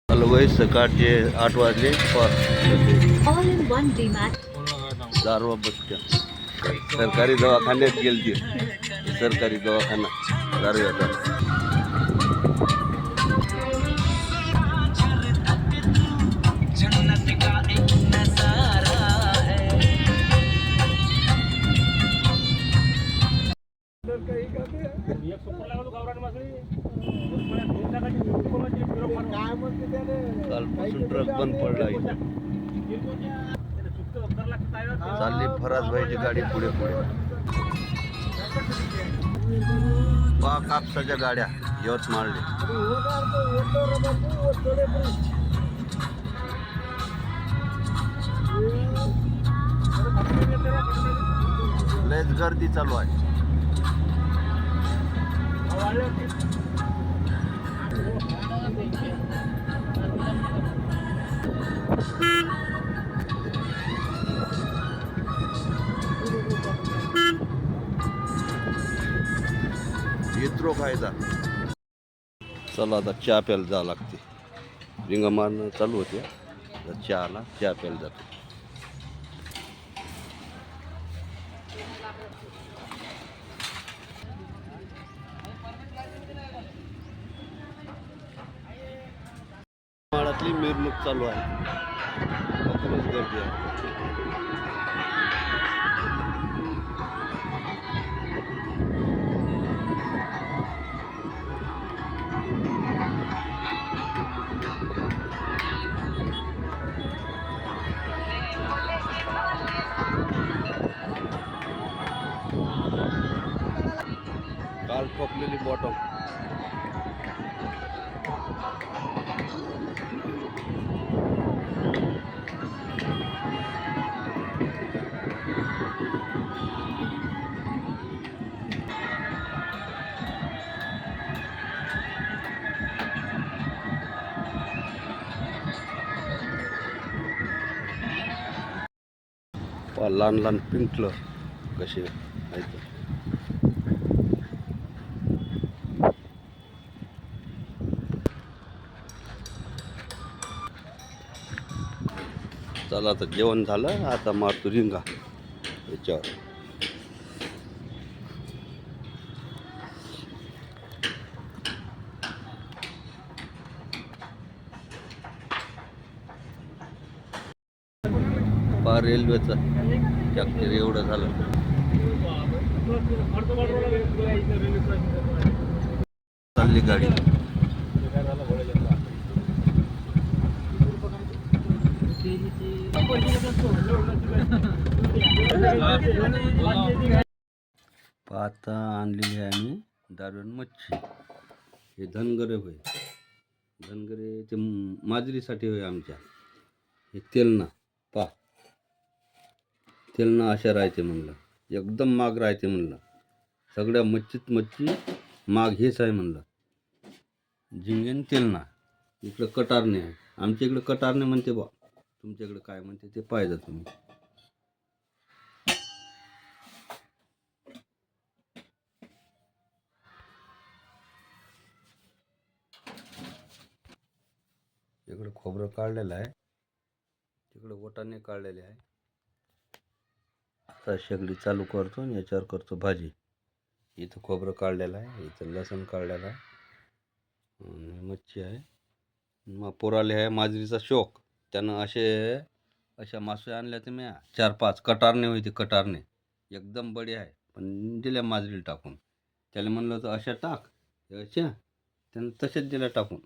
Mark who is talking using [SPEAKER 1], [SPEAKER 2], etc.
[SPEAKER 1] हलवाई सकाळचे 8 वाजले.
[SPEAKER 2] All in one DMAT.
[SPEAKER 1] Darwha बसत्या सरकारी दवाखान्यात गेलती. सरकारी दवाखाना दारव्याचा. कालपासून ट्रक बंद पडला इथे. चालली फरासभाईची गाडी पुढे पुढे. कापसाच्या गाड्या यवतमाळले. लयच गर्दी चालू आहे. येत्रो फायदा. चला आता चहा प्यायला जावं लागते. रिंगा मारणं चालू होते. चहा प्यायला जातो. माळातली मिरवणूक चालू आहे. खूपच गर्दी आहे. काल ठोकलेली बॉटम. लहान लहान पिंकलं कसे आहेत. चला आता जेवण झालं. आता मारतो रिंगा याच्यावर. रेल्वेचा चॅप्टर एवढं झालं. चालली गाडी. आता आणलेली आहे आम्ही दारुण मच्छी. हे धनगरे होय. धनगरे ते माजरीसाठी होय आमच्या. हे तेलना पा तेलना अशा राहते म्हणलं. एकदम माग राहते म्हणलं. सगळ्या मच्छीत मच्छी माग हेच आहे म्हणलं. झिंगेन तेलना. इकडं कटारणे आहे. आमच्या इकडं कटारणे म्हणते बा. तुमच्याकडे काय म्हणते ते पाहिजे तुम्ही. इकडं खोबरं काढलेलं आहे. तिकडं वटाणे काढलेले आहे. आता शेगडी चालू करतो आणि याच्यावर करतो भाजी. इथं खोबरं काढलेलं आहे. इथं लसूण काढलेलं आहे. मच्छी आहे. मग पोराले आहे माजरीचा शौक. त्यानं अशा मासे आणल्या तर मी 4-5 कटारणे होते. कटारणे एकदम बडे आहे. पण दिल्या माजरीला टाकून. त्याला म्हणलं होतं अशा टाक अशा. त्यानं तशाच दिल्या टाकून.